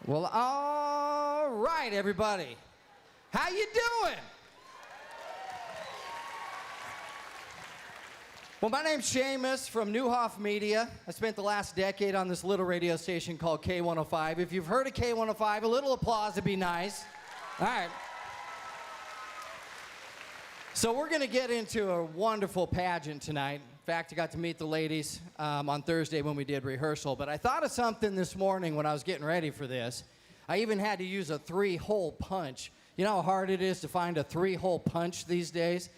Well, all right, everybody. How you doing? Well, my name's Seamus from Newhoff Media. I spent the last decade on this little radio station called K105. If you've heard of K105, a little applause would be nice. All right. So we're going to get into a wonderful pageant tonight. In fact, I got to meet the ladies on Thursday when we did rehearsal. But I thought of something this morning when I was getting ready for this. I even had to use a 3-hole punch. You know how hard it is to find a 3-hole punch these days?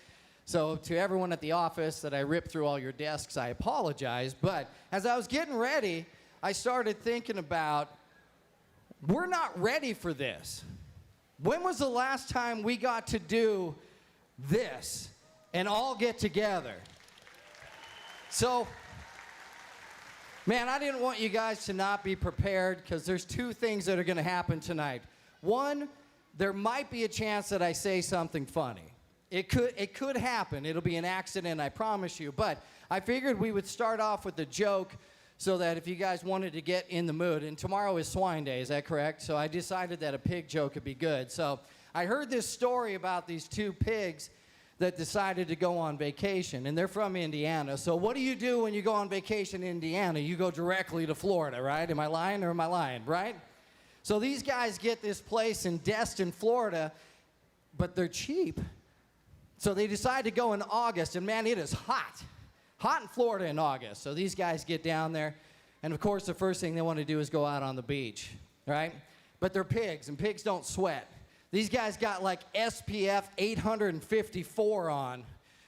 So to everyone at the office that I ripped through all your desks, I apologize. But as I was getting ready, I started thinking about, we're not ready for this. When was the last time we got to do this and all get together? So, man, I didn't want you guys to not be prepared because there's two things that are going to happen tonight. One, there might be a chance that I say something funny. It could happen. It'll be an accident, I promise you. But I figured we would start off with a joke so that if you guys wanted to get in the mood, and tomorrow is Swine Day, is that correct? So I decided that a pig joke would be good. So I heard this story about these two pigs that decided to go on vacation, and they're from Indiana. So what do you do when you go on vacation in Indiana? You go directly to Florida, right? Am I lying or am I lying, right? So these guys get this place in Destin, Florida, but they're cheap. So they decide to go in August, and man, it is hot. Hot in Florida in August. So these guys get down there, and of course the first thing they want to do is go out on the beach, right? But they're pigs, and pigs don't sweat. These guys got like SPF 854 on,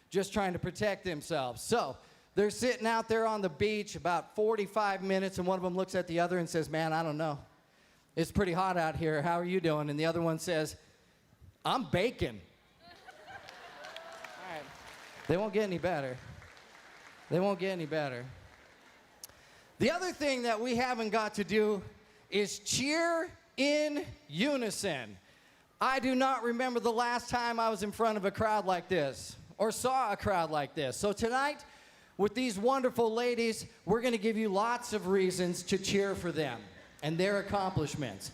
just trying to protect themselves. So they're sitting out there on the beach about 45 minutes, and one of them looks at the other and says, man, I don't know. It's pretty hot out here. How are you doing? And the other one says, I'm baking. All right. They won't get any better. They won't get any better. The other thing that we haven't got to do is cheer in unison. I do not remember the last time I was in front of a crowd like this or saw a crowd like this. So tonight, with these wonderful ladies, we're going to give you lots of reasons to cheer for them and their accomplishments.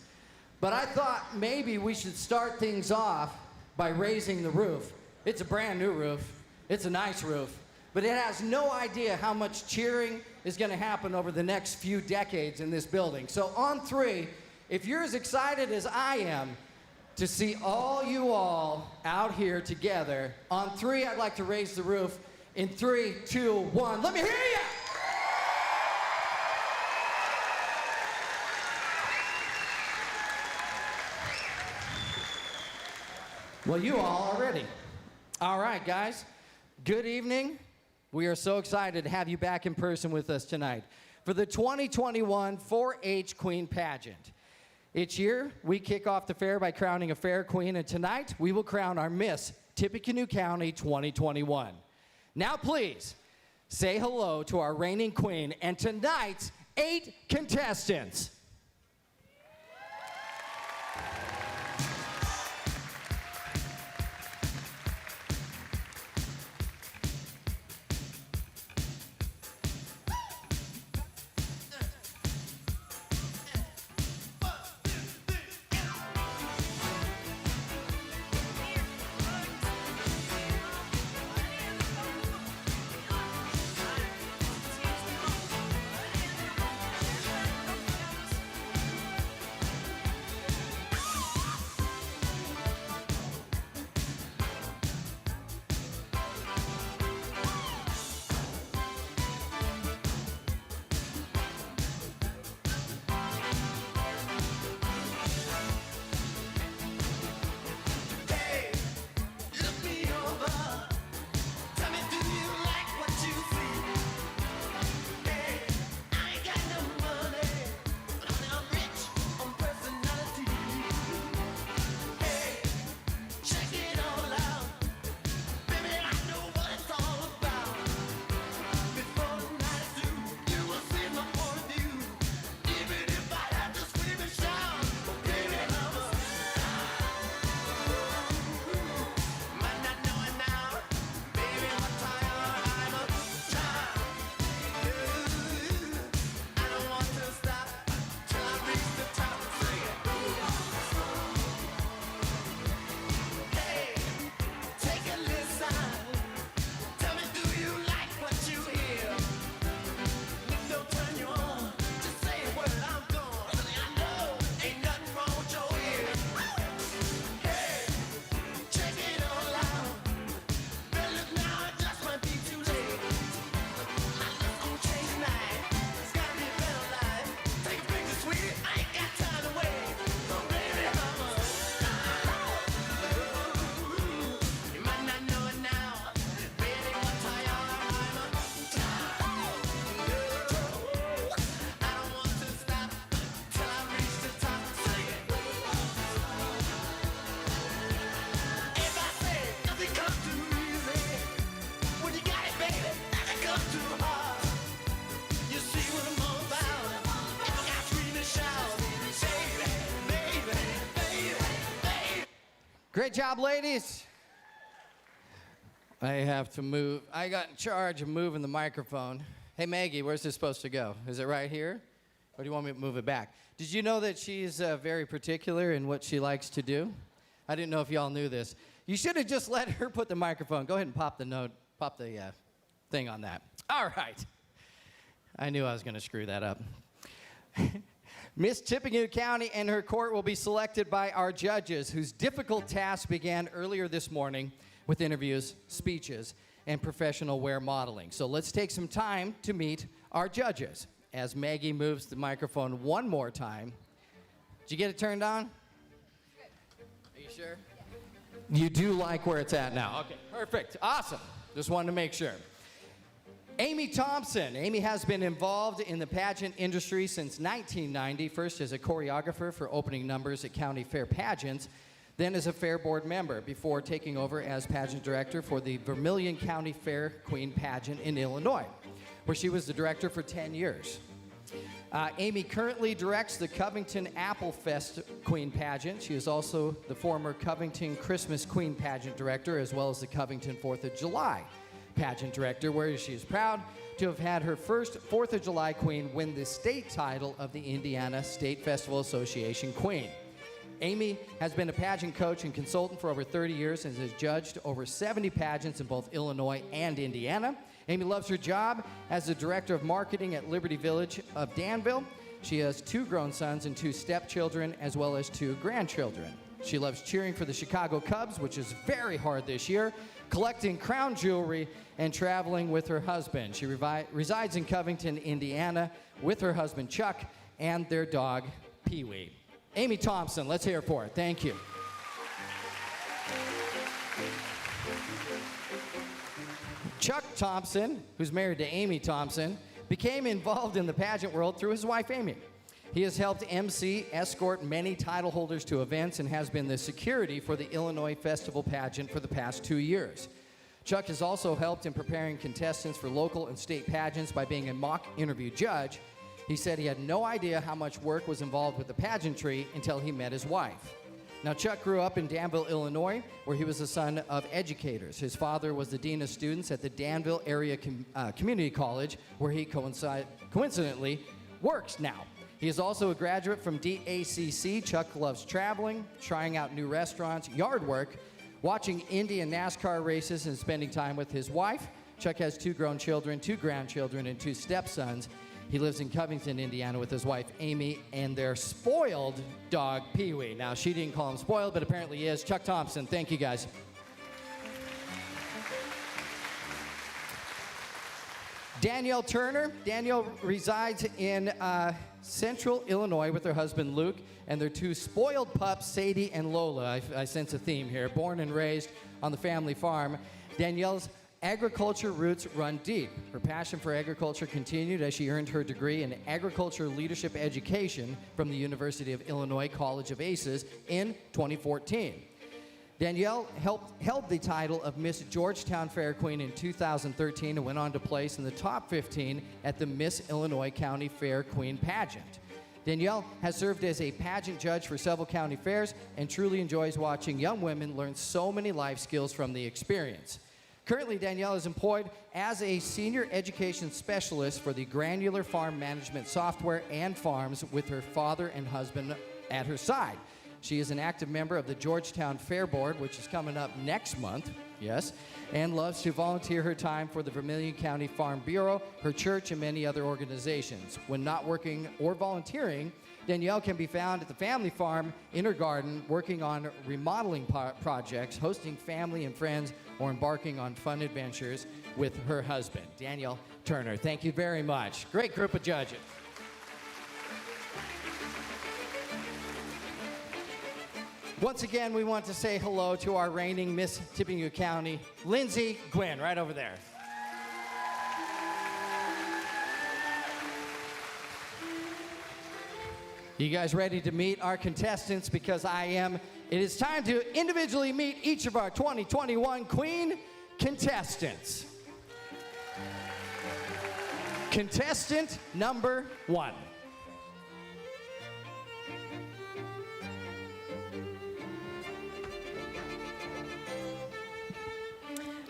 But I thought maybe we should start things off by raising the roof. It's a brand new roof. It's a nice roof. But it has no idea how much cheering is going to happen over the next few decades in this building. So on 3, if you're as excited as I am to see all you all out here together, on 3, I'd like to raise the roof. In 3, 2, 1, let me hear you! Well, you all are ready. All right, guys. Good evening. We are so excited to have you back in person with us tonight for the 2021 4-H Queen Pageant. Each year, we kick off the fair by crowning a fair queen, and tonight, we will crown our Miss Tippecanoe County 2021. Now, please, say hello to our reigning queen and tonight's 8 contestants. Great job, ladies. I have to move. I got in charge of moving the microphone. Hey, Maggie, where's this supposed to go? Is it right here? Or do you want me to move it back? Did you know that she's very particular in what she likes to do? I didn't know if y'all knew this. You should have just let her put the microphone. Go ahead and pop the thing on that. All right. I knew I was going to screw that up. Miss Tippecanoe County and her court will be selected by our judges, whose difficult task began earlier this morning with interviews, speeches, and professional wear modeling. So let's take some time to meet our judges. As Maggie moves the microphone one more time. Did you get it turned on? Are you sure? You do like where it's at now. Okay, perfect. Awesome. Just wanted to make sure. Amy Thompson. Amy has been involved in the pageant industry since 1990, first as a choreographer for opening numbers at county fair pageants, then as a fair board member before taking over as pageant director for the Vermilion County Fair Queen pageant in Illinois, where she was the director for 10 years. Amy currently directs the Covington Apple Fest Queen pageant. She is also the former Covington Christmas Queen pageant director, as well as the Covington 4th of July pageant director, where she is proud to have had her first 4th of July Queen win the state title of the Indiana State Festival Association Queen. Amy has been a pageant coach and consultant for over 30 years and has judged over 70 pageants in both Illinois and Indiana. Amy loves her job as the director of marketing at Liberty Village of Danville. She has 2 grown sons and 2 stepchildren, as well as 2 grandchildren. She loves cheering for the Chicago Cubs, which is very hard this year, collecting crown jewelry, and traveling with her husband. She resides in Covington, Indiana, with her husband, Chuck, and their dog, Pee-wee. Amy Thompson, let's hear it for her. Thank you. Chuck Thompson, who's married to Amy Thompson, became involved in the pageant world through his wife, Amy. He has helped MC, escort many title holders to events, and has been the security for the Illinois Festival pageant for the past 2 years. Chuck has also helped in preparing contestants for local and state pageants by being a mock interview judge. He said he had no idea how much work was involved with the pageantry until he met his wife. Now, Chuck grew up in Danville, Illinois, where he was the son of educators. His father was the dean of students at the Danville Area Community College, where he coincidentally works now. He is also a graduate from DACC. Chuck loves traveling, trying out new restaurants, yard work, watching Indy and NASCAR races, and spending time with his wife. Chuck has 2 grown children, 2 grandchildren, and 2 stepsons. He lives in Covington, Indiana, with his wife, Amy, and their spoiled dog, Pee-wee. Now, she didn't call him spoiled, but apparently he is. Chuck Thompson, thank you, guys. Danielle Turner. Danielle resides in central Illinois with her husband, Luke, and their 2 spoiled pups, Sadie and Lola. I sense a theme here. Born and raised on the family farm, Danielle's agriculture roots run deep. Her passion for agriculture continued as she earned her degree in agriculture leadership education from the University of Illinois College of Aces in 2014. Danielle held the title of Miss Georgetown Fair Queen in 2013 and went on to place in the top 15 at the Miss Illinois County Fair Queen pageant. Danielle has served as a pageant judge for several county fairs and truly enjoys watching young women learn so many life skills from the experience. Currently, Danielle is employed as a senior education specialist for the Granular Farm Management Software and Farms with her father and husband at her side. She is an active member of the Georgetown Fair Board, which is coming up next month, yes, and loves to volunteer her time for the Vermilion County Farm Bureau, her church, and many other organizations. When not working or volunteering, Danielle can be found at the family farm in her garden, working on remodeling projects, hosting family and friends, or embarking on fun adventures with her husband. Danielle Turner, thank you very much. Great group of judges. Once again, we want to say hello to our reigning Miss Tippecanoe County, Lindsay Gwynn, right over there. You guys ready to meet our contestants? Because I am. It is time to individually meet each of our 2021 Queen contestants. Contestant number 1.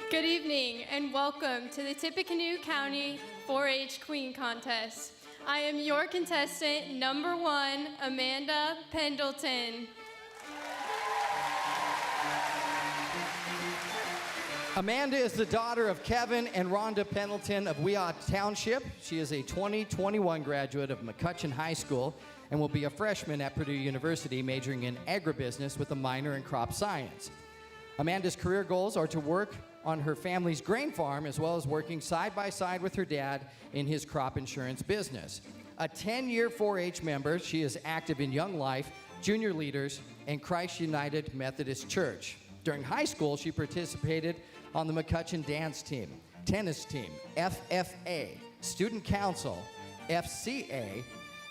Good evening and welcome to the Tippecanoe County 4-H Queen Contest. I am your contestant, number 1, Amanda Pendleton. Amanda is the daughter of Kevin and Rhonda Pendleton of Weah Township. She is a 2021 graduate of McCutcheon High School and will be a freshman at Purdue University majoring in agribusiness with a minor in crop science. Amanda's career goals are to work on her family's grain farm as well as working side by side with her dad in his crop insurance business. A 10-year 4-H member, she is active in Young Life, Junior Leaders, and Christ United Methodist Church. During high school, she participated on the McCutcheon dance team, tennis team, FFA, student council, FCA,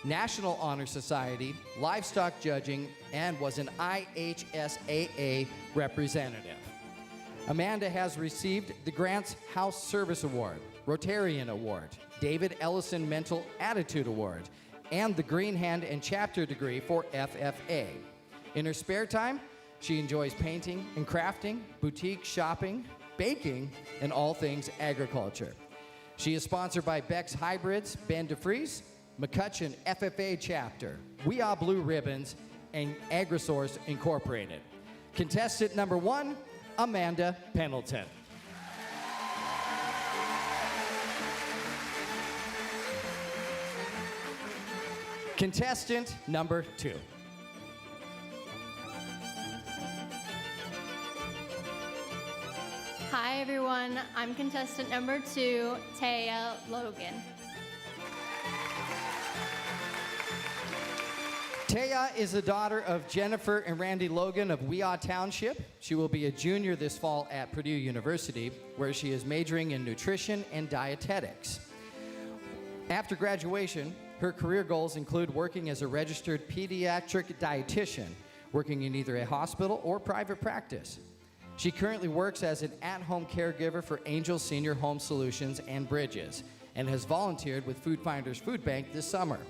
National Honor Society, livestock judging, and was an IHSAA representative. Amanda has received the Grants House Service Award, Rotarian Award, David Ellison Mental Attitude Award, and the Green Hand and Chapter degree for FFA. In her spare time, she enjoys painting and crafting, boutique shopping, baking, and all things agriculture. She is sponsored by Beck's Hybrids, Ben DeFries, McCutcheon FFA Chapter, Weah Blue Ribbons, and AgriSource Incorporated. Contestant number 1, Amanda Pendleton. Contestant number 2. Hi everyone, I'm contestant number 2, Taya Logan. Taya is the daughter of Jennifer and Randy Logan of Weah Township. She will be a junior this fall at Purdue University, where she is majoring in nutrition and dietetics. After graduation, her career goals include working as a registered pediatric dietitian, working in either a hospital or private practice. She currently works as an at-home caregiver for Angel Senior Home Solutions and Bridges, and has volunteered with Food Finders Food Bank this summer.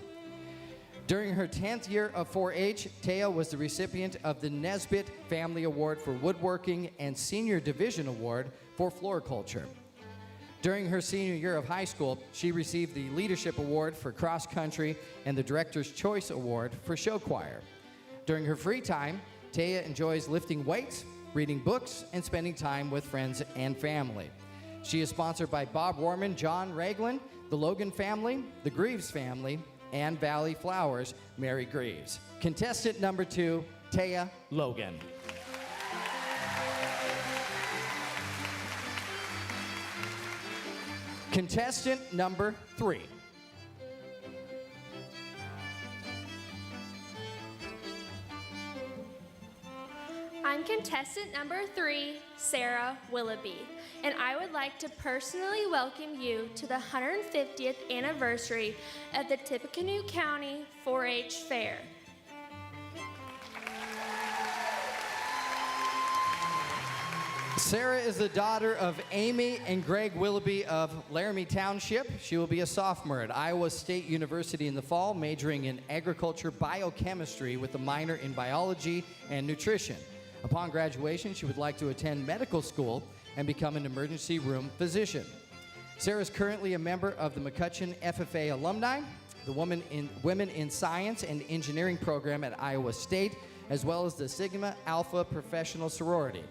During her 10th year of 4-H, Taya was the recipient of the Nesbitt Family Award for Woodworking and Senior Division Award for Floriculture. During her senior year of high school, she received the Leadership Award for Cross Country and the Director's Choice Award for Show Choir. During her free time, Taya enjoys lifting weights, reading books, and spending time with friends and family. She is sponsored by Bob Warman, John Ragland, the Logan family, the Greaves family, and Valley Flowers, Mary Greaves. Contestant number 2, Taya Logan. Contestant number 3. I'm contestant number 3, Sarah Willoughby, and I would like to personally welcome you to the 150th anniversary of the Tippecanoe County 4-H Fair. Sarah is the daughter of Amy and Greg Willoughby of Laramie Township. She will be a sophomore at Iowa State University in the fall, majoring in agriculture biochemistry with a minor in biology and nutrition. Upon graduation, she would like to attend medical school and become an emergency room physician. Sarah is currently a member of the McCutcheon FFA alumni, the Women in Science and Engineering program at Iowa State, as well as the Sigma Alpha Professional Sorority.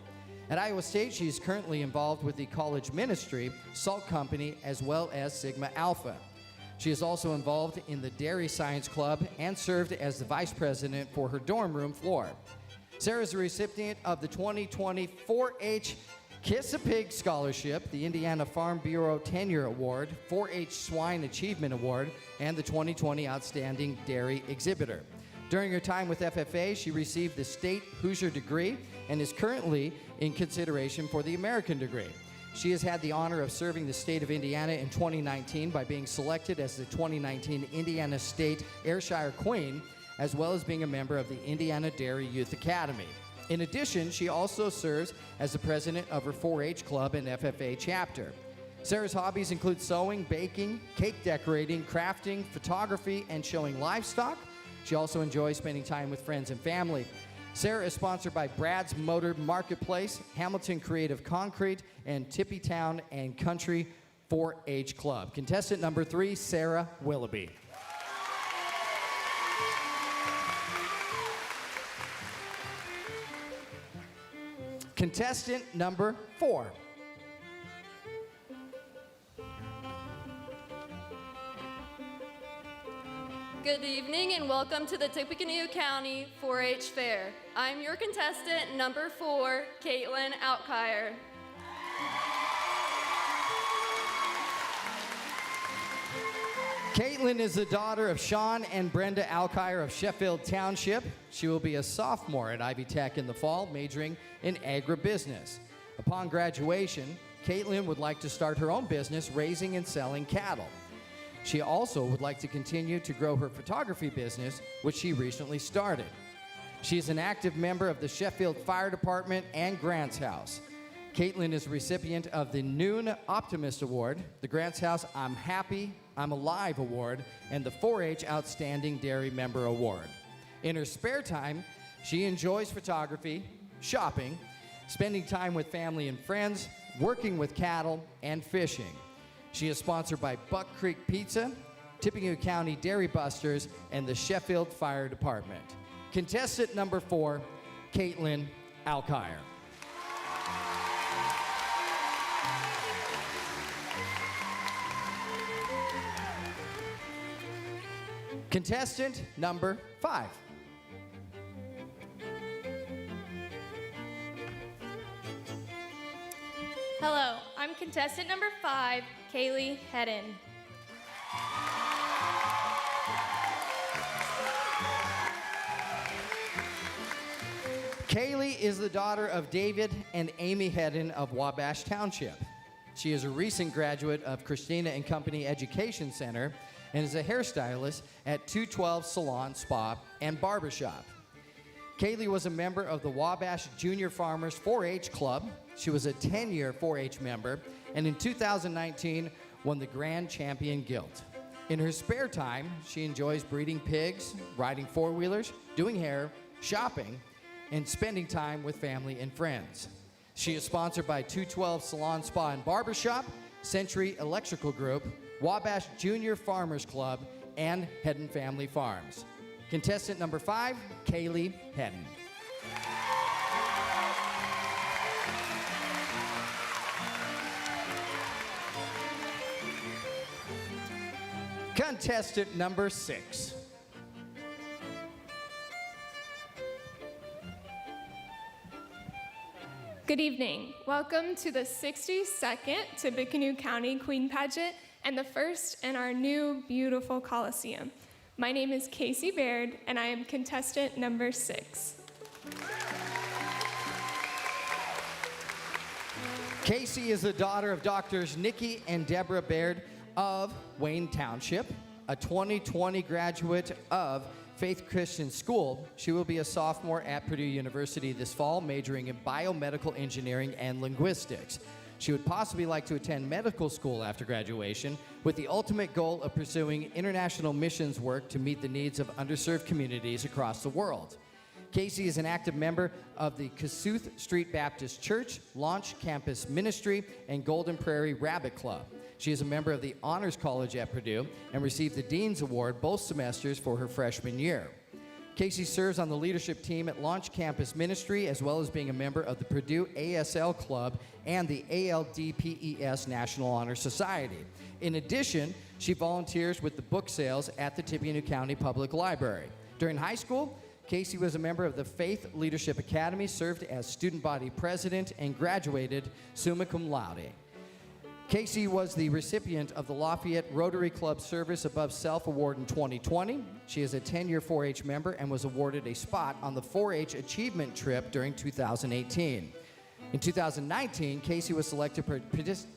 At Iowa State, she is currently involved with the college ministry, Salt Company, as well as Sigma Alpha. She is also involved in the Dairy Science Club and served as the vice president for her dorm room floor. Sarah is the recipient of the 2020 4-H Kiss a Pig Scholarship, the Indiana Farm Bureau Tenure Award, 4-H Swine Achievement Award, and the 2020 Outstanding Dairy Exhibitor. During her time with FFA, she received the State Hoosier degree and is currently in consideration for the American degree. She has had the honor of serving the state of Indiana in 2019 by being selected as the 2019 Indiana State Ayrshire Queen, as well as being a member of the Indiana Dairy Youth Academy. In addition, she also serves as the president of her 4-H club and FFA chapter. Sarah's hobbies include sewing, baking, cake decorating, crafting, photography, and showing livestock. She also enjoys spending time with friends and family. Sarah is sponsored by Brad's Motor Marketplace, Hamilton Creative Concrete, and Tippecanoe and Country 4-H Club. Contestant number 3, Sarah Willoughby. Contestant number 4. Good evening and welcome to the Tippecanoe County 4-H Fair. I'm your contestant number 4, Caitlin Outkire. Caitlin is the daughter of Sean and Brenda Outkire of Sheffield Township. She will be a sophomore at Ivy Tech in the fall, majoring in agribusiness. Upon graduation, Caitlin would like to start her own business raising and selling cattle. She also would like to continue to grow her photography business, which she recently started. She is an active member of the Sheffield Fire Department and Grants House. Caitlin is a recipient of the Noon Optimist Award, the Grants House I'm Happy, I'm Alive Award, and the 4-H Outstanding Dairy Member Award. In her spare time, she enjoys photography, shopping, spending time with family and friends, working with cattle, and fishing. She is sponsored by Buck Creek Pizza, Tippecanoe County Dairy Busters, and the Sheffield Fire Department. Contestant number 4, Caitlin Outkire. Contestant number 5. Hello, I'm contestant number 5, Kaylee Hedden. Kaylee is the daughter of David and Amy Hedden of Wabash Township. She is a recent graduate of Christina and Company Education Center and is a hairstylist at 212 Salon, Spa, and Barbershop. Kaylee was a member of the Wabash Junior Farmers 4-H Club. She was a 10-year 4-H member, and in 2019 won the Grand Champion Gilt. In her spare time, she enjoys breeding pigs, riding four-wheelers, doing hair, shopping, and spending time with family and friends. She is sponsored by 212 Salon, Spa, and Barbershop, Century Electrical Group, Wabash Junior Farmers Club, and Hedden Family Farms. Contestant number 5, Kaylee Hedden. Contestant number 6. Good evening. Welcome to the 62nd Tippecanoe County Queen Pageant and the first in our new beautiful Coliseum. My name is Casey Baird, and I am contestant number 6. Casey is the daughter of Doctors Nikki and Deborah Baird of Wayne Township, a 2020 graduate of Faith Christian School. She will be a sophomore at Purdue University this fall, majoring in biomedical engineering and linguistics. She would possibly like to attend medical school after graduation, with the ultimate goal of pursuing international missions work to meet the needs of underserved communities across the world. Casey is an active member of the Kossuth Street Baptist Church, Launch Campus Ministry, and Golden Prairie Rabbit Club. She is a member of the Honors College at Purdue and received the Dean's Award both semesters for her freshman year. Casey serves on the leadership team at Launch Campus Ministry, as well as being a member of the Purdue ASL Club and the ALDPES National Honor Society. In addition, she volunteers with the book sales at the Tippecanoe County Public Library. During high school, Casey was a member of the Faith Leadership Academy, served as student body president, and graduated summa cum laude. Casey was the recipient of the Lafayette Rotary Club Service Above Self Award in 2020. She is a 10-year 4-H member and was awarded a spot on the 4-H Achievement Trip during 2018. In 2019, Casey was selected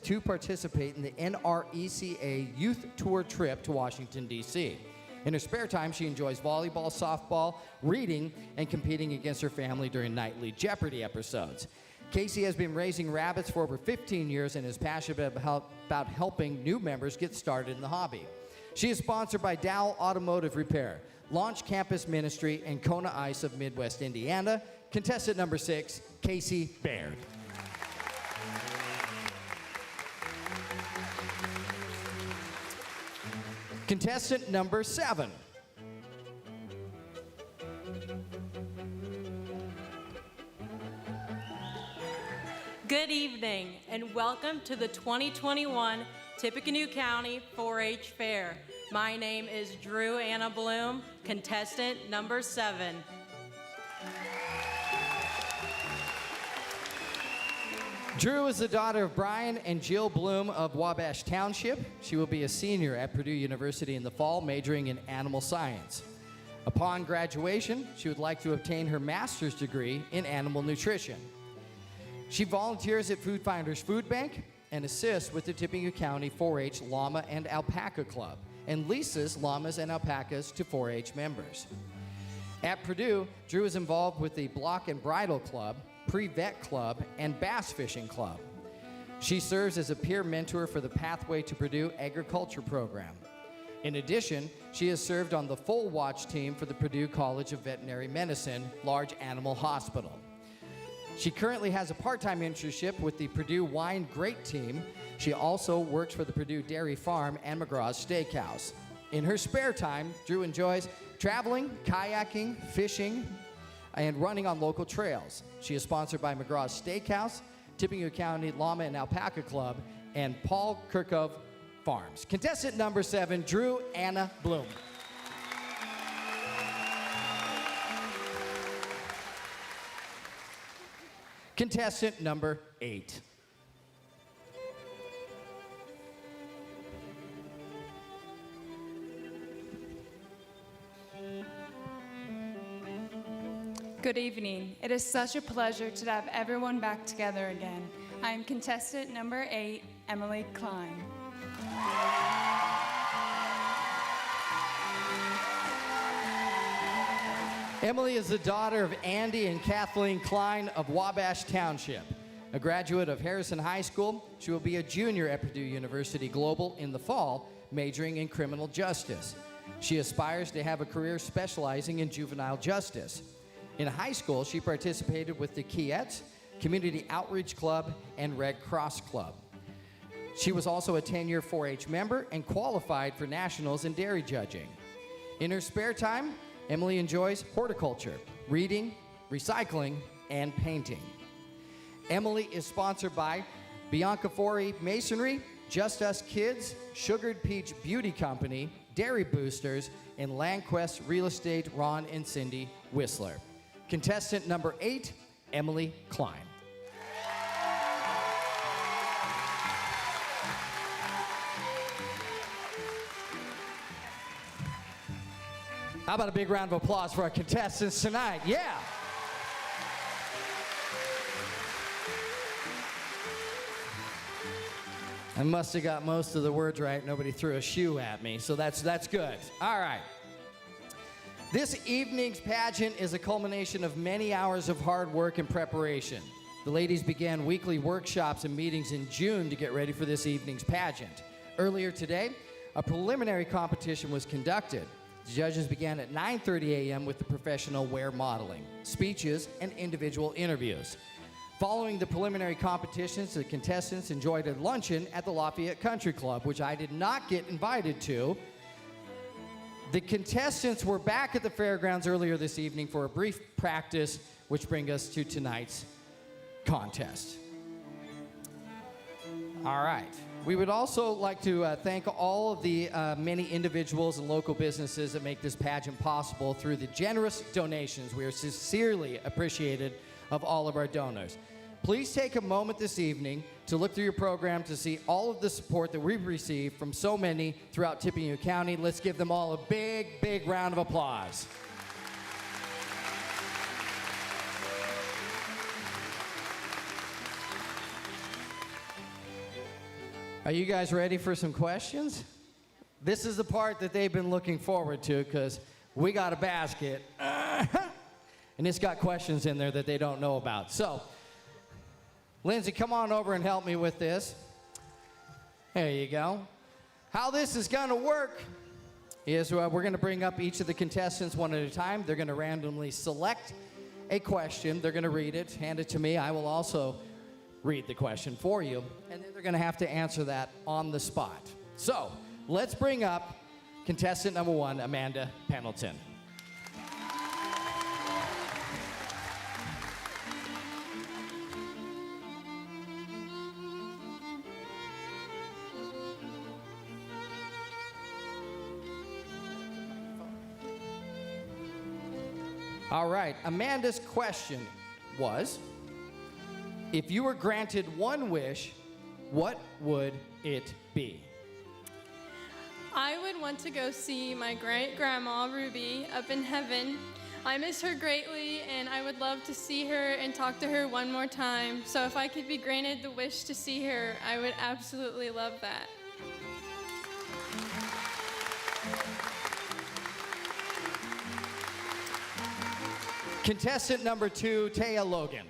to participate in the NRECA Youth Tour trip to Washington, D.C. In her spare time, she enjoys volleyball, softball, reading, and competing against her family during nightly Jeopardy episodes. Casey has been raising rabbits for over 15 years and is passionate about helping new members get started in the hobby. She is sponsored by Dow Automotive Repair, Launch Campus Ministry, and Kona Ice of Midwest Indiana. Contestant number 6, Casey Baird. Contestant number 7. Good evening and welcome to the 2021 Tippecanoe County 4-H Fair. My name is Drew Anna Bloom, contestant number 7. Drew is the daughter of Brian and Jill Bloom of Wabash Township. She will be a senior at Purdue University in the fall, majoring in animal science. Upon graduation, she would like to obtain her master's degree in animal nutrition. She volunteers at Food Finders Food Bank and assists with the Tippecanoe County 4-H Llama and Alpaca Club and leases llamas and alpacas to 4-H members. At Purdue, Drew is involved with the Block and Bridle Club, Pre-Vet Club, and Bass Fishing Club. She serves as a peer mentor for the Pathway to Purdue Agriculture program. In addition, she has served on the full watch team for the Purdue College of Veterinary Medicine Large Animal Hospital. She currently has a part-time internship with the Purdue Wine Great Team. She also works for the Purdue Dairy Farm and McGraw's Steakhouse. In her spare time, Drew enjoys traveling, kayaking, fishing, and running on local trails. She is sponsored by McGraw's Steakhouse, Tippecanoe County Llama and Alpaca Club, and Paul Kirkov Farms. Contestant number 7, Drew Anna Bloom. Contestant number 8. Good evening. It is such a pleasure to have everyone back together again. I am contestant number 8, Emily Klein. Emily is the daughter of Andy and Kathleen Klein of Wabash Township. A graduate of Harrison High School, she will be a junior at Purdue University Global in the fall, majoring in criminal justice. She aspires to have a career specializing in juvenile justice. In high school, she participated with the Keats, Community Outreach Club, and Red Cross Club. She was also a 10-year 4-H member and qualified for nationals in dairy judging. In her spare time, Emily enjoys horticulture, reading, recycling, and painting. Emily is sponsored by Bianca Forey Masonry, Just Us Kids, Sugared Peach Beauty Company, Dairy Boosters, and Landquest Real Estate Ron and Cindy Whistler. Contestant number 8, Emily Klein. How about a big round of applause for our contestants tonight? Yeah. I must have got most of the words right. Nobody threw a shoe at me, so that's good. All right. This evening's pageant is a culmination of many hours of hard work and preparation. The ladies began weekly workshops and meetings in June to get ready for this evening's pageant. Earlier today, a preliminary competition was conducted. The judges began at 9:30 a.m. with the professional wear modeling, speeches, and individual interviews. Following the preliminary competitions, the contestants enjoyed a luncheon at the Lafayette Country Club, which I did not get invited to. The contestants were back at the fairgrounds earlier this evening for a brief practice, which brings us to tonight's contest. All right. We would also like to thank all of the many individuals and local businesses that make this pageant possible through the generous donations. We are sincerely appreciated of all of our donors. Please take a moment this evening to look through your program to see all of the support that we've received from so many throughout Tippecanoe County. Let's give them all a big, big round of applause. Are you guys ready for some questions? This is the part that they've been looking forward to because we got a basket and it's got questions in there that they don't know about. So, Lindsay, come on over and help me with this. There you go. How this is going to work is we're going to bring up each of the contestants one at a time. They're going to randomly select a question. They're going to read it, hand it to me. I will also read the question for you, and then they're going to have to answer that on the spot. So let's bring up contestant number 1, Amanda Pendleton. All right, Amanda's question was, if you were granted one wish, what would it be? I would want to go see my great-grandma, Ruby, up in heaven. I miss her greatly, and I would love to see her and talk to her one more time. So if I could be granted the wish to see her, I would absolutely love that. Contestant number 2, Taya Logan.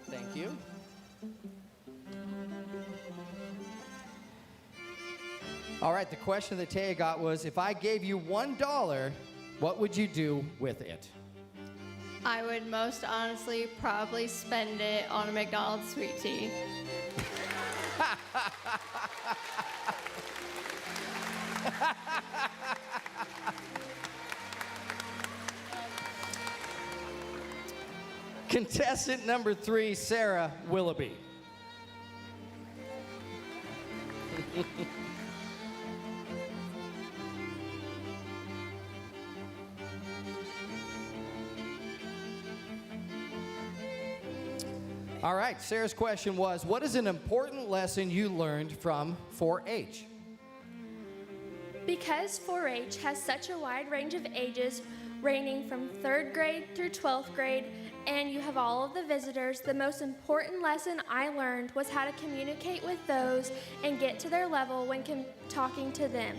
Thank you. All right, the question that Taya got was, if I gave you $1, what would you do with it? I would most honestly probably spend it on a McDonald's sweet tea. Contestant number 3, Sarah Willoughby. All right, Sarah's question was, what is an important lesson you learned from 4-H? Because 4-H has such a wide range of ages, ranging from 3rd grade through 12th grade, and you have all of the visitors, the most important lesson I learned was how to communicate with those and get to their level when talking to them.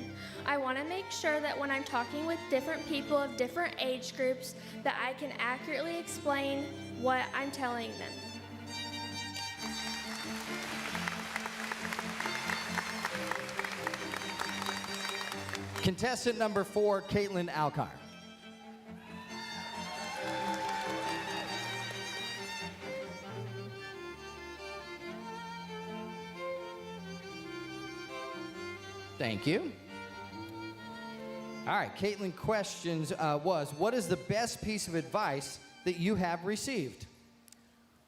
I want to make sure that when I'm talking with different people of different age groups, that I can accurately explain what I'm telling them. Contestant number 4, Caitlin Alcar. Thank you. All right, Caitlin questions was, what is the best piece of advice that you have received?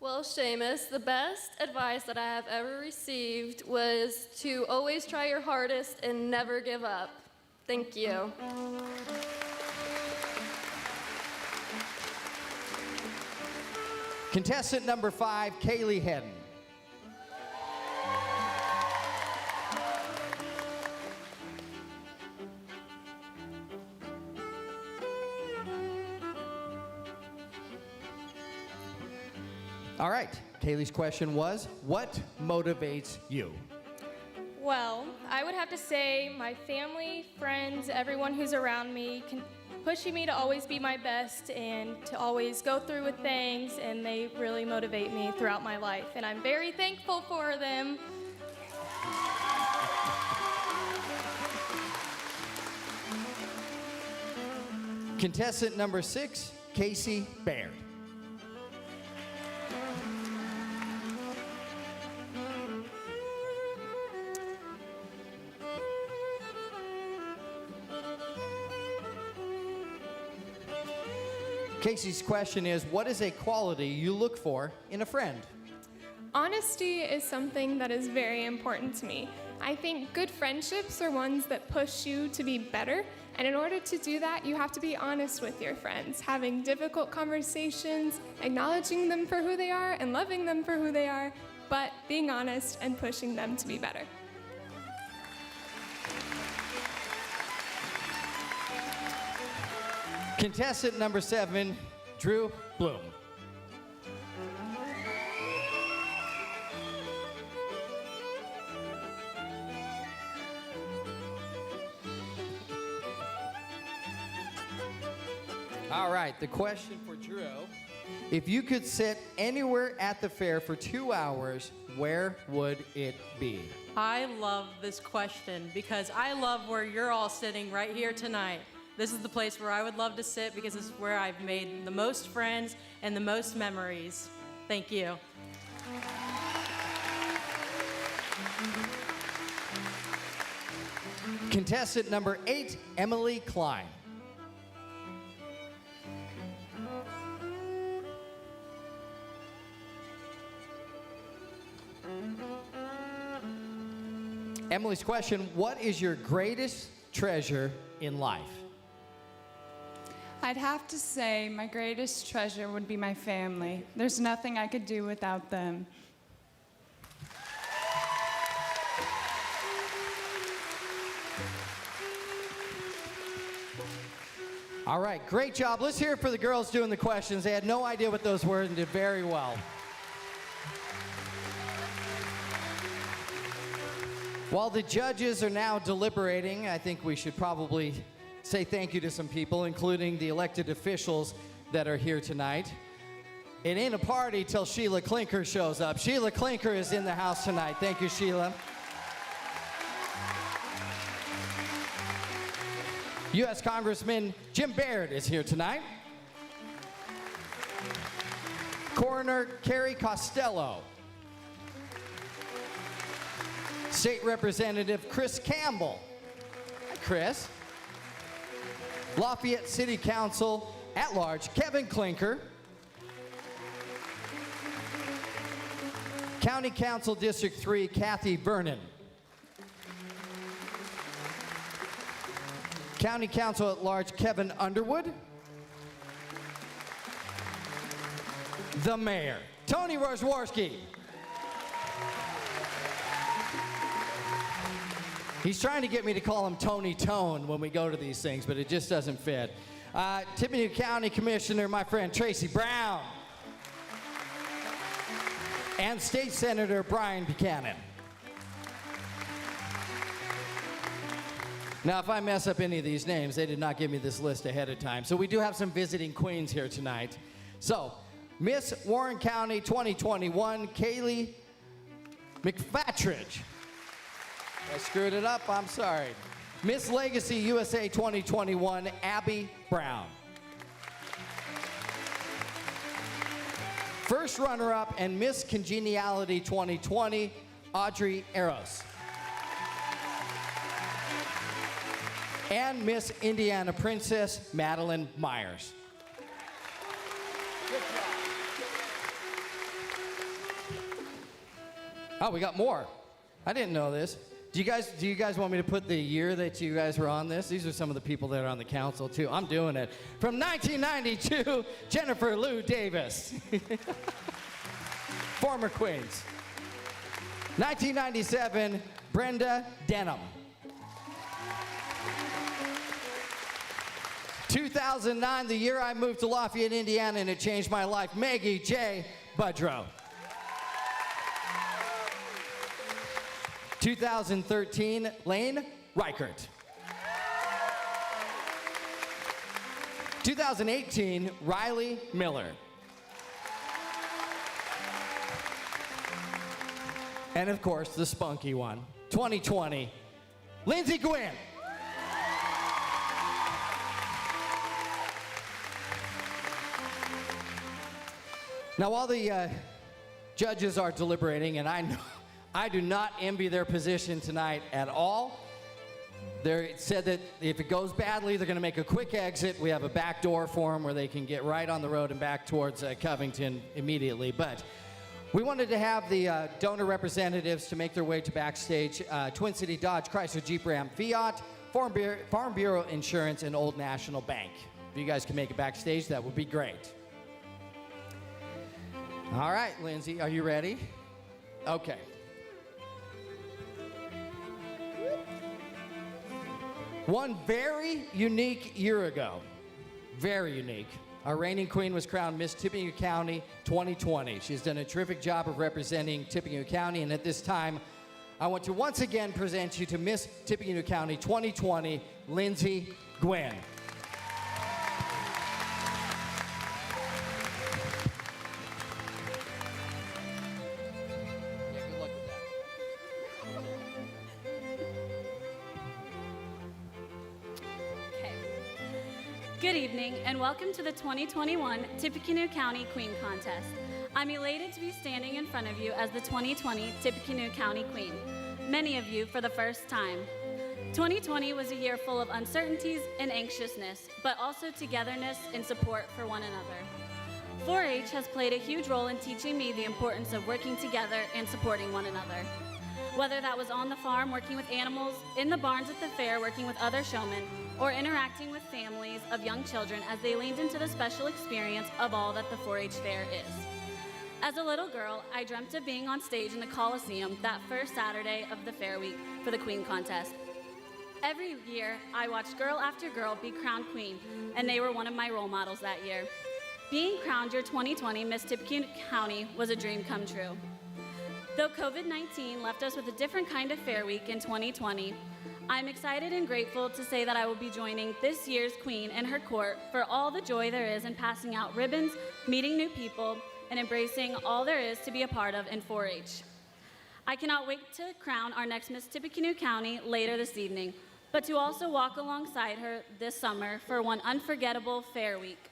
Well, Seamus, the best advice that I have ever received was to always try your hardest and never give up. Thank you. Contestant number 5, Kaylee Hedden. All right, Kaylee's question was, what motivates you? Well, I would have to say my family, friends, everyone who's around me pushing me to always be my best and to always go through with things, and they really motivate me throughout my life, and I'm very thankful for them. Contestant number 6, Casey Baird. Casey's question is, what is a quality you look for in a friend? Honesty is something that is very important to me. I think good friendships are ones that push you to be better, and in order to do that, you have to be honest with your friends, having difficult conversations, acknowledging them for who they are and loving them for who they are, but being honest and pushing them to be better. Contestant number 7, Drew Bloom. All right, the question for Drew. If you could sit anywhere at the fair for 2 hours, where would it be? I love this question because I love where you're all sitting right here tonight. This is the place where I would love to sit because this is where I've made the most friends and the most memories. Thank you. Contestant number 8, Emily Klein. Emily's question, what is your greatest treasure in life? I'd have to say my greatest treasure would be my family. There's nothing I could do without them. All right, great job. Let's hear it for the girls doing the questions. They had no idea what those were and did very well. While the judges are now deliberating, I think we should probably say thank you to some people, including the elected officials that are here tonight. It ain't a party till Sheila Clinker shows up. Sheila Clinker is in the house tonight. Thank you, Sheila. U.S. Congressman Jim Baird is here tonight. Coroner Carrie Costello. State Representative Chris Campbell. Hi, Chris. Lafayette City Council at-large Kevin Clinker. County Council District 3 Kathy Vernon. County Council at-large Kevin Underwood. The Mayor, Tony Rojwarski. He's trying to get me to call him Tony Tone when we go to these things, but it just doesn't fit. Tippecanoe County Commissioner, my friend Tracy Brown. And State Senator Brian Buchanan. Now, if I mess up any of these names, they did not give me this list ahead of time. So we do have some visiting queens here tonight. So, Miss Warren County 2021, Kaylee McFatridge. I screwed it up, I'm sorry. Miss Legacy USA 2021, Abby Brown. First runner-up and Miss Congeniality 2020, Audrey Eros. And Miss Indiana Princess, Madeline Myers. Good job. Oh, we got more. I didn't know this. Do you guys want me to put the year that you guys were on this? These are some of the people that are on the council, too. I'm doing it. From 1992, Jennifer Lou Davis. Former Queens. 1997, Brenda Denham. 2009, the year I moved to Lafayette, Indiana, and it changed my life, Maggie J. Budrow. 2013, Lane Reichert. 2018, Riley Miller. And of course, the spunky one, 2020, Lindsey Gwynn. Now, while the judges are deliberating, and I know I do not envy their position tonight at all. They said that if it goes badly, they're going to make a quick exit. We have a back door for them where they can get right on the road and back towards Covington immediately. But we wanted to have the donor representatives to make their way to backstage. Twin City Dodge, Chrysler, Jeep Ram, Fiat, Farm Bureau Insurance, and Old National Bank. If you guys can make it backstage, that would be great. All right, Lindsay, are you ready? Okay. One very unique year ago, very unique, our reigning queen was crowned Miss Tippecanoe County 2020. She's done a terrific job of representing Tippecanoe County, and at this time, I want to once again present you to Miss Tippecanoe County 2020, Lindsey Gwynn. Good evening and welcome to the 2021 Tippecanoe County Queen Contest. I'm elated to be standing in front of you as the 2020 Tippecanoe County Queen, many of you for the first time. 2020 was a year full of uncertainties and anxiousness, but also togetherness and support for one another. 4-H has played a huge role in teaching me the importance of working together and supporting one another. Whether that was on the farm working with animals, in the barns at the fair working with other showmen, or interacting with families of young children as they leaned into the special experience of all that the 4-H fair is. As a little girl, I dreamt of being on stage in the Coliseum that first Saturday of the fair week for the Queen Contest. Every year, I watched girl after girl be crowned queen, and they were one of my role models that year. Being crowned your 2020 Miss Tippecanoe County was a dream come true. Though COVID-19 left us with a different kind of fair week in 2020, I'm excited and grateful to say that I will be joining this year's queen and her court for all the joy there is in passing out ribbons, meeting new people, and embracing all there is to be a part of in 4-H. I cannot wait to crown our next Miss Tippecanoe County later this evening, but to also walk alongside her this summer for one unforgettable fair week.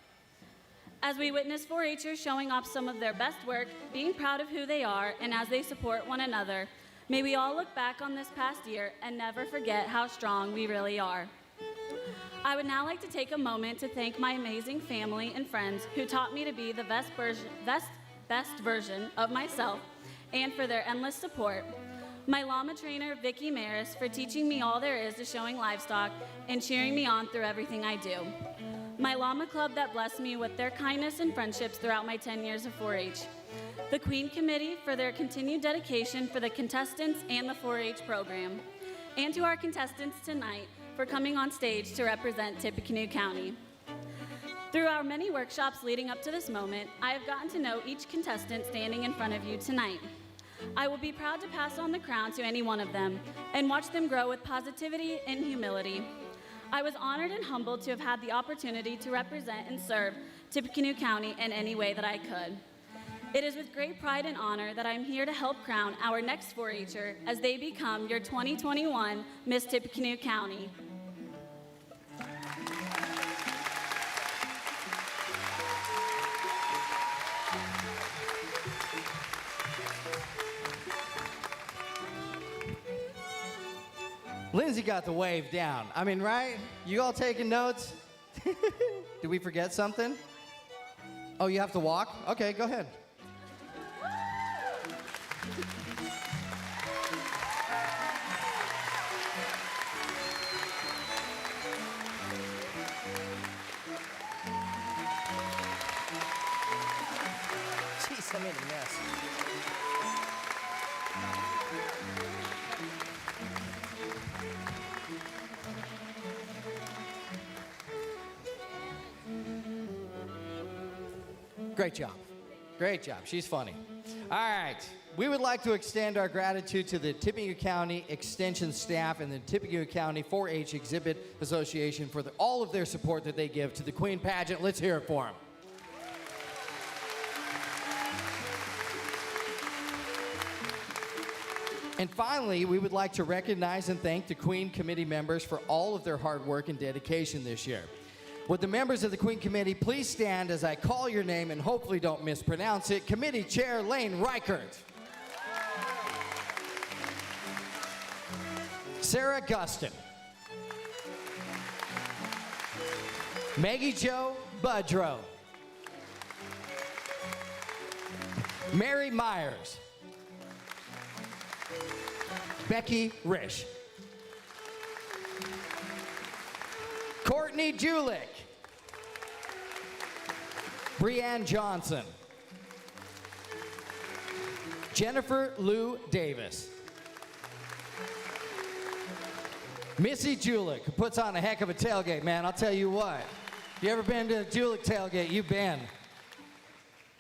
As we witness 4-Hers showing off some of their best work, being proud of who they are, and as they support one another, may we all look back on this past year and never forget how strong we really are. I would now like to take a moment to thank my amazing family and friends who taught me to be the best version of myself and for their endless support. My llama trainer, Vicki Maris, for teaching me all there is to showing livestock and cheering me on through everything I do. My llama club that blessed me with their kindness and friendships throughout my 10 years of 4-H. The Queen Committee for their continued dedication for the contestants and the 4-H program. And to our contestants tonight for coming on stage to represent Tippecanoe County. Through our many workshops leading up to this moment, I have gotten to know each contestant standing in front of you tonight. I will be proud to pass on the crown to any one of them and watch them grow with positivity and humility. I was honored and humbled to have had the opportunity to represent and serve Tippecanoe County in any way that I could. It is with great pride and honor that I'm here to help crown our next 4-Her as they become your 2021 Miss Tippecanoe County. Lindsay got the wave down. I mean, right? You all taking notes? Did we forget something? Oh, you have to walk? Okay, go ahead. Jeez, I made a mess. Great job. Great job. She's funny. All right. We would like to extend our gratitude to the Tippecanoe County Extension staff and the Tippecanoe County 4-H Exhibit Association for all of their support that they give to the Queen Pageant. Let's hear it for them. And finally, we would like to recognize and thank the Queen Committee members for all of their hard work and dedication this year. Would the members of the Queen Committee please stand as I call your name and hopefully don't mispronounce it. Committee Chair Lane Reichert. Sarah Gustin. Maggie Jo Budrow. Mary Myers. Becky Risch. Courtney Julich. Brianne Johnson. Jennifer Lou Davis. Missy Julich, who puts on a heck of a tailgate, man. I'll tell you what. If you ever been to a Julich tailgate, you've been.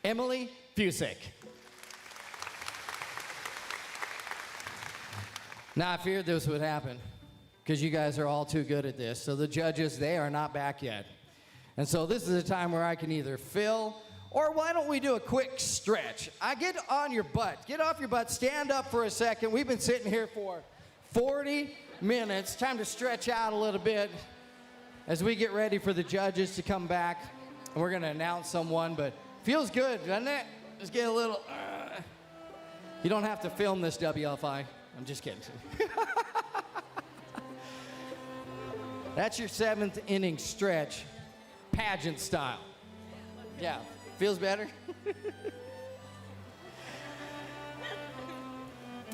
Emily Fusick. Now, I feared this would happen because you guys are all too good at this. So the judges, they are not back yet. And so this is a time where I can either fill or why don't we do a quick stretch? I get on your butt. Get off your butt. Stand up for a second. We've been sitting here for 40 minutes. Time to stretch out a little bit. as we get ready for the judges to come back, and we're going to announce someone, but feels good, doesn't it? Just get a little... You don't have to film this, WLFI. I'm just kidding. That's your 7th inning stretch, pageant style. Yeah, feels better?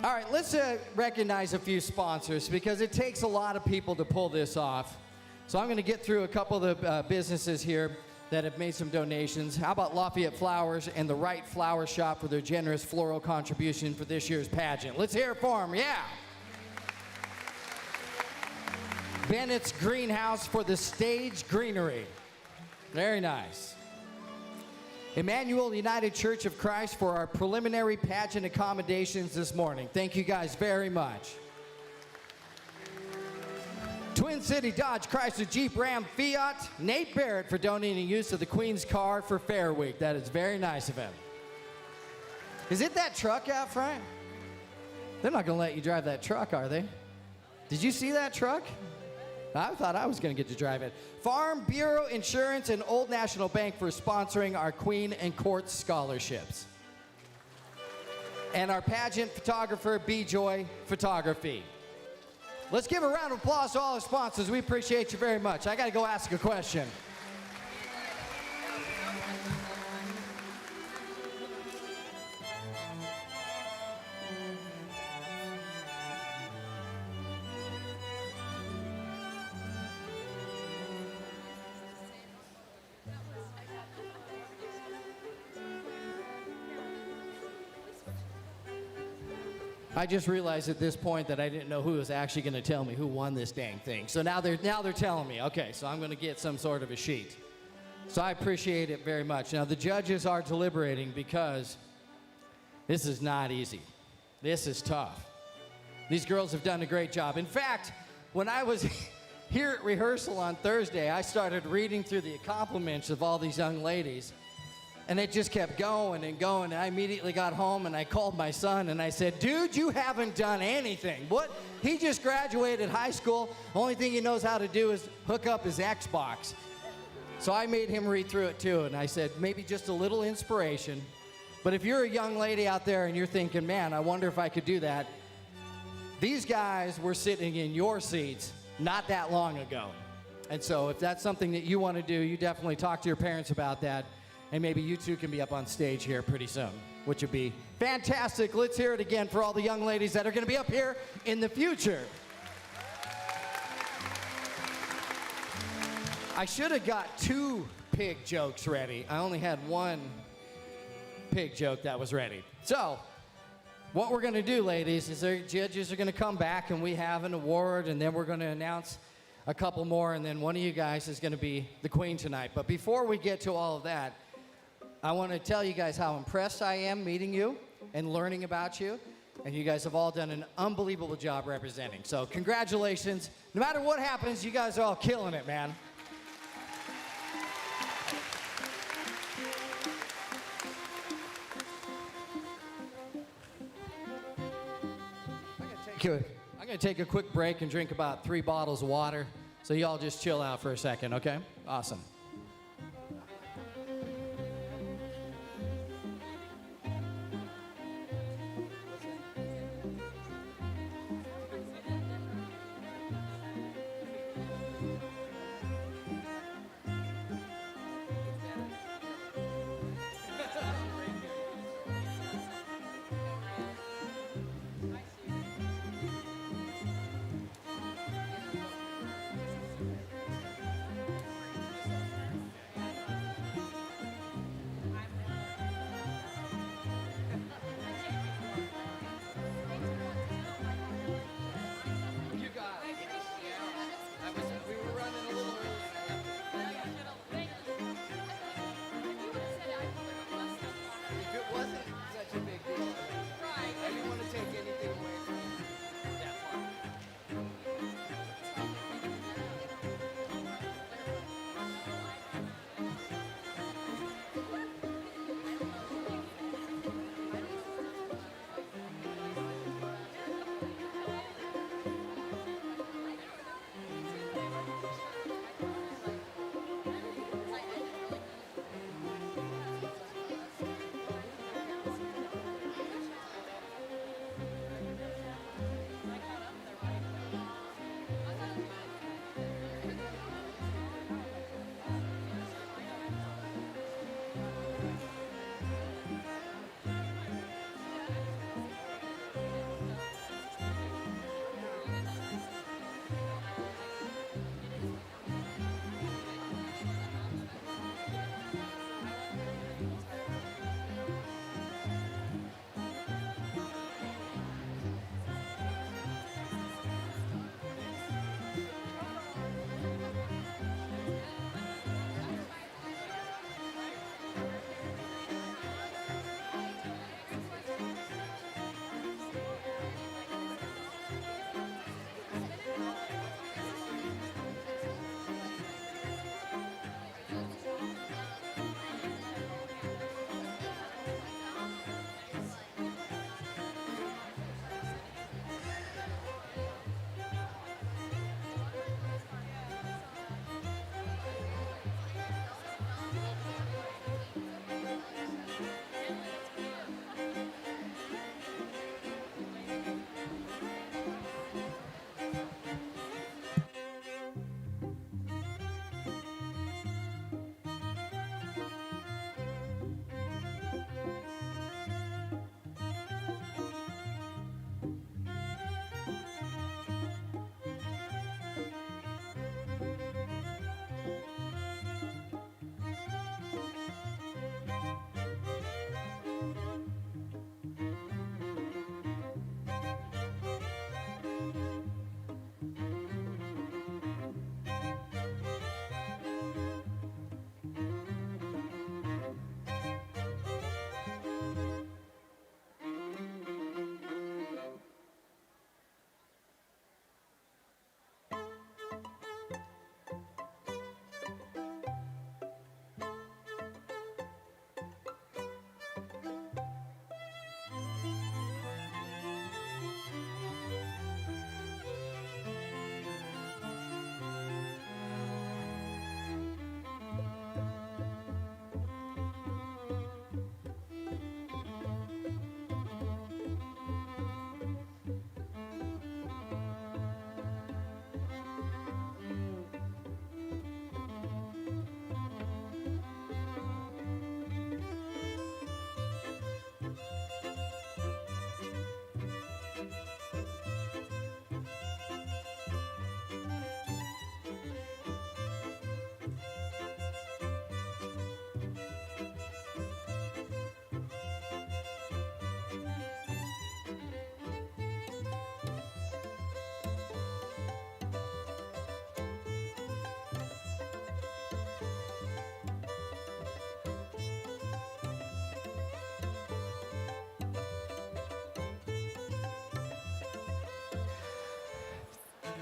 All right, let's recognize a few sponsors because it takes a lot of people to pull this off. So I'm going to get through a couple of the businesses here that have made some donations. How about Lafayette Flowers and the Wright Flower Shop for their generous floral contribution for this year's pageant? Let's hear it for them, yeah. Bennett's Greenhouse for the stage greenery. Very nice. Emmanuel United Church of Christ for our preliminary pageant accommodations this morning. Thank you guys very much. Twin City Dodge Chrysler Jeep Ram Fiat, Nate Barrett for donating use of the Queen's car for Fair Week. That is very nice of him. Is it that truck out front? They're not going to let you drive that truck, are they? Did you see that truck? I thought I was going to get to drive it. Farm Bureau Insurance and Old National Bank for sponsoring our Queen and Court scholarships. And our pageant photographer, B-Joy Photography. Let's give a round of applause to all our sponsors. We appreciate you very much. I got to go ask a question. I just realized at this point that I didn't know who was actually going to tell me who won this dang thing. So now they're telling me. Okay, so I'm going to get some sort of a sheet. So I appreciate it very much. Now the judges are deliberating because this is not easy. This is tough. These girls have done a great job. In fact, when I was here at rehearsal on Thursday, I started reading through the accomplishments of all these young ladies. And it just kept going and going. And I immediately got home and I called my son and I said, dude, you haven't done anything. What? He just graduated high school. Only thing he knows how to do is hook up his Xbox. So I made him read through it too. And I said, maybe just a little inspiration. But if you're a young lady out there and you're thinking, man, I wonder if I could do that. These guys were sitting in your seats not that long ago. And so if that's something that you want to do, you definitely talk to your parents about that. And maybe you two can be up on stage here pretty soon, which would be fantastic. Let's hear it again for all the young ladies that are going to be up here in the future. I should have got 2 pig jokes ready. I only had 1 pig joke that was ready. So what we're going to do, ladies, is the judges are going to come back and we have an award, and then we're going to announce a couple more, and then one of you guys is going to be the queen tonight. But before we get to all of that, I want to tell you guys how impressed I am meeting you and learning about you. And you guys have all done an unbelievable job representing. So congratulations. No matter what happens, you guys are all killing it, man. I'm going to take a quick break and drink about 3 bottles of water. So y'all just chill out for a second, okay? Awesome.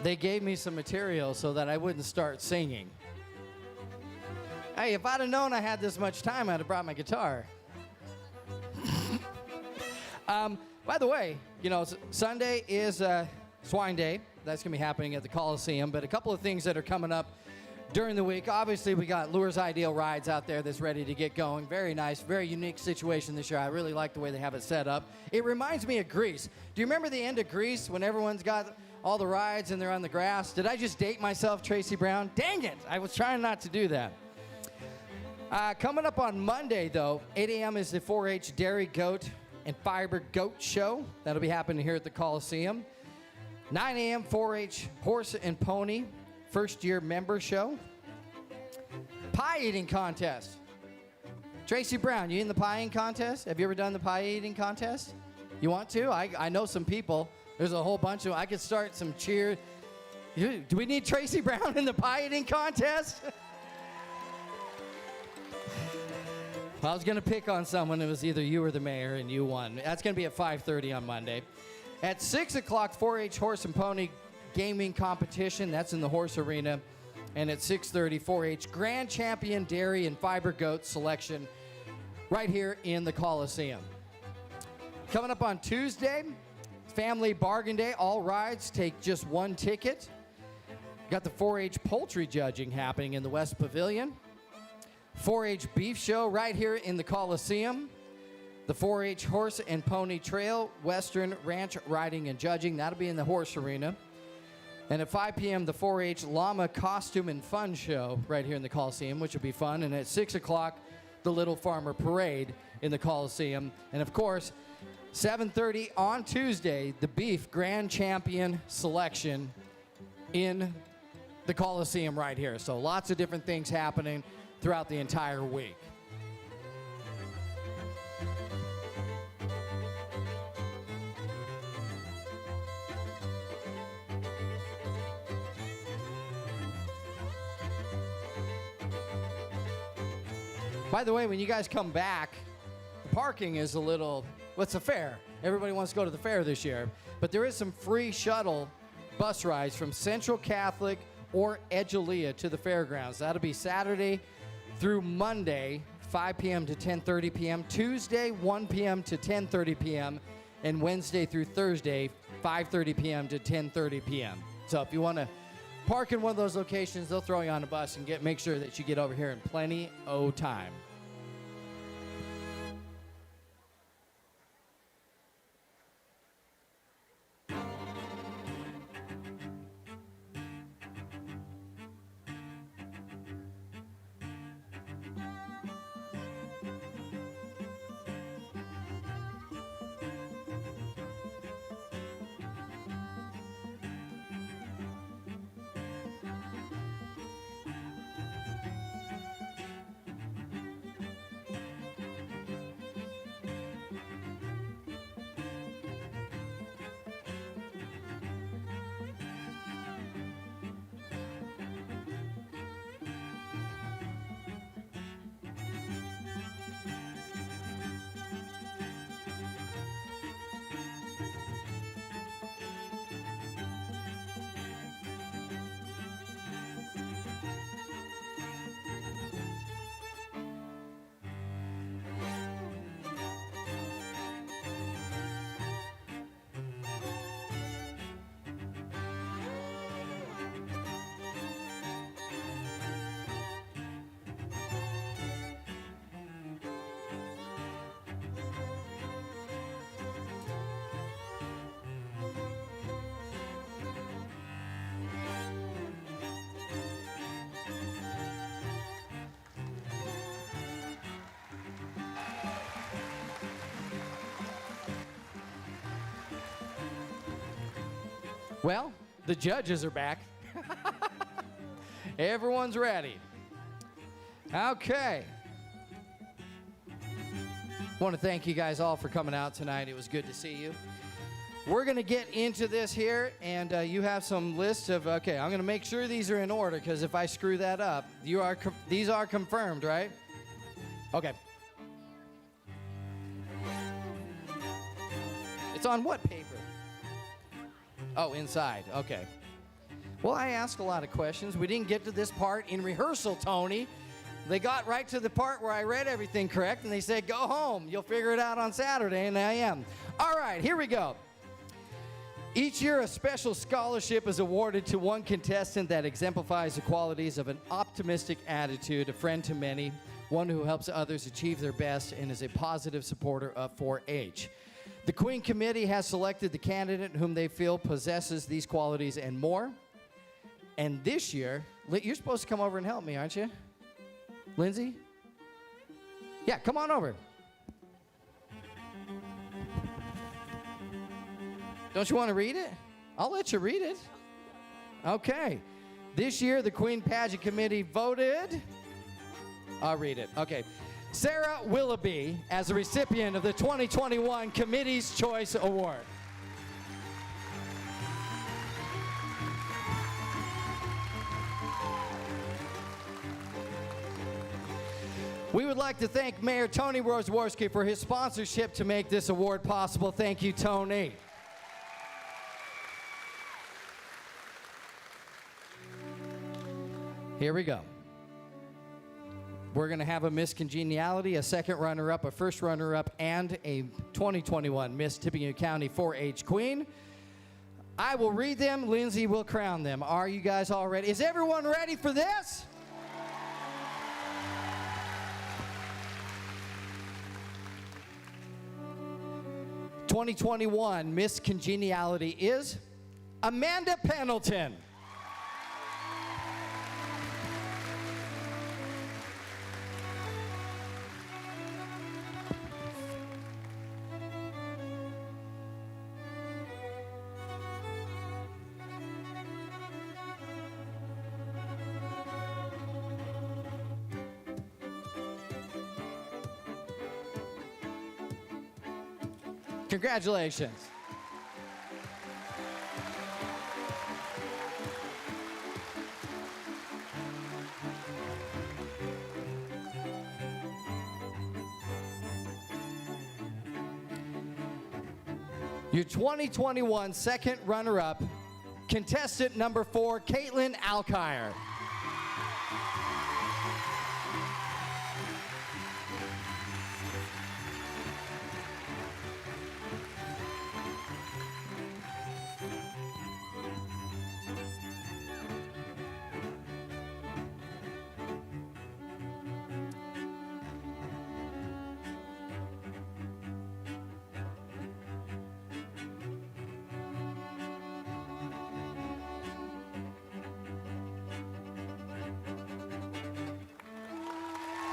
They gave me some material so that I wouldn't start singing. Hey, if I'd have known I had this much time, I'd have brought my guitar. By the way, you know, Sunday is Swine Day. That's going to be happening at the Coliseum. But a couple of things that are coming up during the week. Obviously, we got Lures Ideal Rides out there that's ready to get going. Very nice, very unique situation this year. I really like the way they have it set up. It reminds me of Grease. Do you remember the end of Grease when everyone's got all the rides and they're on the grass? Did I just date myself, Tracy Brown? Dang it! I was trying not to do that. Coming up on Monday, though, 8 a.m. is the 4-H Dairy Goat and Fiber Goat Show. That'll be happening here at the Coliseum. 9 a.m. 4-H Horse and Pony first-year member show. Pie eating contest. Tracy Brown, you in the pie eating contest? Have you ever done the pie eating contest? You want to? I know some people. There's a whole bunch of them. I could start some cheer. Do we need Tracy Brown in the pie eating contest? Well, I was going to pick on someone. It was either you or the mayor, and you won. That's going to be at 5:30 on Monday. At 6 o'clock, 4-H Horse and Pony Gaming Competition. That's in the Horse Arena. And at 6:30, 4-H Grand Champion Dairy and Fiber Goat Selection right here in the Coliseum. Coming up on Tuesday, Family Bargain Day. All rides take just one ticket. Got the 4-H Poultry Judging happening in the West Pavilion. 4-H Beef Show right here in the Coliseum. The 4-H Horse and Pony Trail, Western Ranch Riding and Judging. That'll be in the Horse Arena. And at 5 p.m., the 4-H Llama Costume and Fun Show right here in the Coliseum, which will be fun. And at 6 o'clock, the Little Farmer Parade in the Coliseum. And, of course, 7:30 on Tuesday, the Beef Grand Champion Selection in the Coliseum right here. So lots of different things happening throughout the entire week. By the way, when you guys come back, the parking is a little, what's the fair? Everybody wants to go to the fair this year. But there is some free shuttle bus rides from Central Catholic or Edgelia to the fairgrounds. That'll be Saturday through Monday, 5 p.m. to 10:30 p.m., Tuesday, 1 p.m. to 10:30 p.m., and Wednesday through Thursday, 5:30 p.m. to 10:30 p.m. So if you want to park in one of those locations, they'll throw you on a bus and make sure that you get over here in plenty of time. Well, the judges are back. Everyone's ready. Okay. I want to thank you guys all for coming out tonight. It was good to see you. We're going to get into this here, and you have some lists of, okay, I'm going to make sure these are in order, because if I screw that up, these are confirmed, right? Okay. It's on what paper? Oh, inside. Okay. Well, I asked a lot of questions. We didn't get to this part in rehearsal, Tony. They got right to the part where I read everything correct, and they said, go home. You'll figure it out on Saturday, and I am. All right, here we go. Each year, a special scholarship is awarded to one contestant that exemplifies the qualities of an optimistic attitude, a friend to many, one who helps others achieve their best, and is a positive supporter of 4-H. The Queen Committee has selected the candidate whom they feel possesses these qualities and more. And this year, you're supposed to come over and help me, aren't you? Lindsay? Yeah, come on over. Don't you want to read it? I'll let you read it. Okay. This year, the Queen Pageant Committee voted. I'll read it. Okay. Sarah Willoughby as a recipient of the 2021 Committee's Choice Award. We would like to thank Mayor Tony Rosworski for his sponsorship to make this award possible. Thank you, Tony. Here we go. We're going to have a Miss Congeniality, a second runner-up, a first runner-up, and a 2021 Miss Tippecanoe County 4-H Queen. I will read them. Lindsay will crown them. Are you guys all ready? Is everyone ready for this? '21 Miss Congeniality is Amanda Pendleton. Congratulations. Your 2021 second runner-up, contestant number 4, Caitlin Alkire.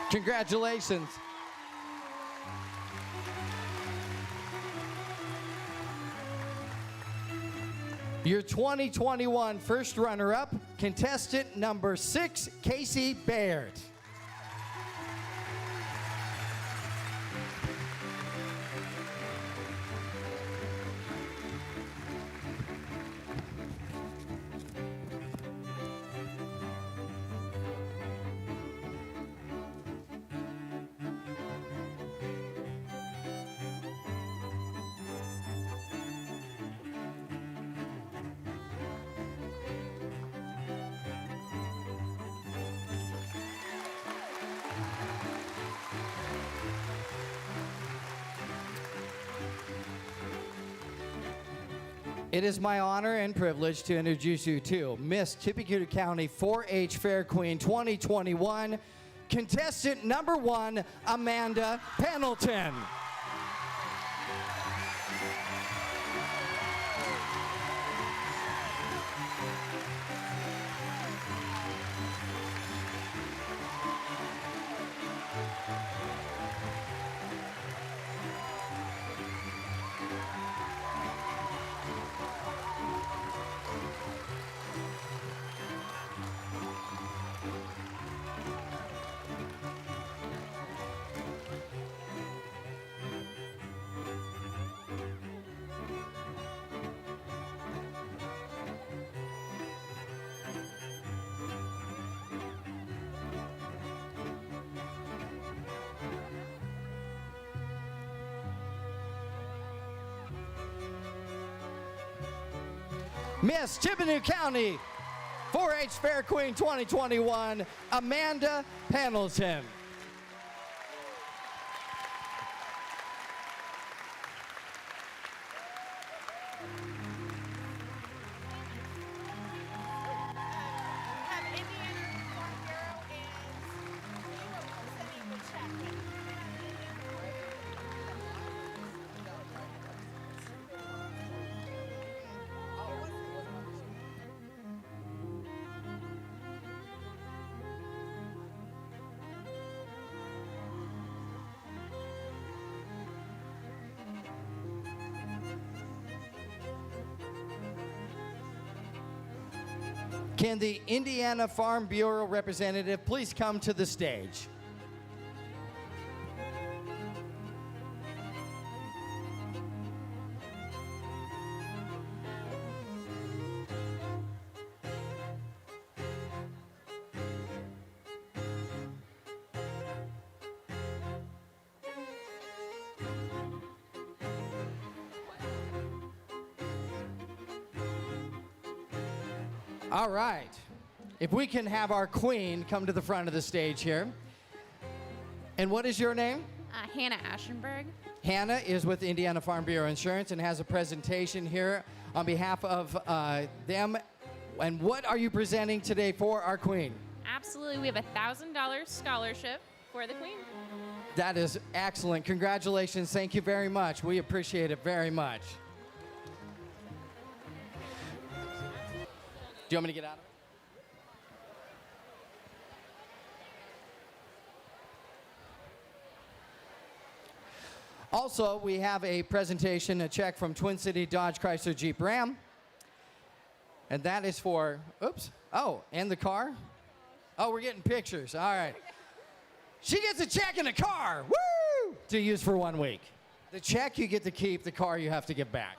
Congratulations. Your 2021 first runner-up, contestant number 6, Casey Baird. It is my honor and privilege to introduce you to Miss Tippecanoe County 4-H Fair Queen 2021, contestant number 1, Amanda Pendleton. Miss Tippecanoe County 4-H Fair Queen 2021, Amanda Pendleton. Can the Indiana Farm Bureau representative please come to the stage? All right. If we can have our queen come to the front of the stage here. And what is your name? Hannah Aschenberg. Hannah is with Indiana Farm Bureau Insurance and has a presentation here on behalf of them. And what are you presenting today for our queen? Absolutely, we have a $1,000 scholarship for the Queen. That is excellent. Congratulations. Thank you very much. We appreciate it very much. Do you want me to get out of it? Also, we have a presentation, a check from Twin City Dodge Chrysler Jeep Ram. And that is for, oops, oh, and the car? Oh, we're getting pictures, all right. She gets a check and a car, woo, to use for 1 week. The check you get to keep, the car you have to give back.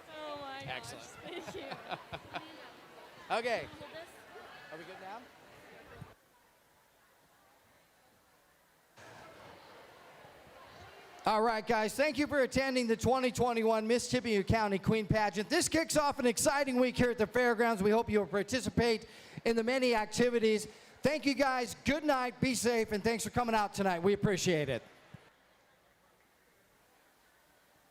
Oh my gosh. Excellent. Thank you. Okay. Are we good now? All right, guys, thank you for attending the 2021 Miss Tippecanoe County Queen Pageant. This kicks off an exciting week here at the fairgrounds. We hope you'll participate in the many activities. Thank you, guys. Good night, be safe, and thanks for coming out tonight. We appreciate it.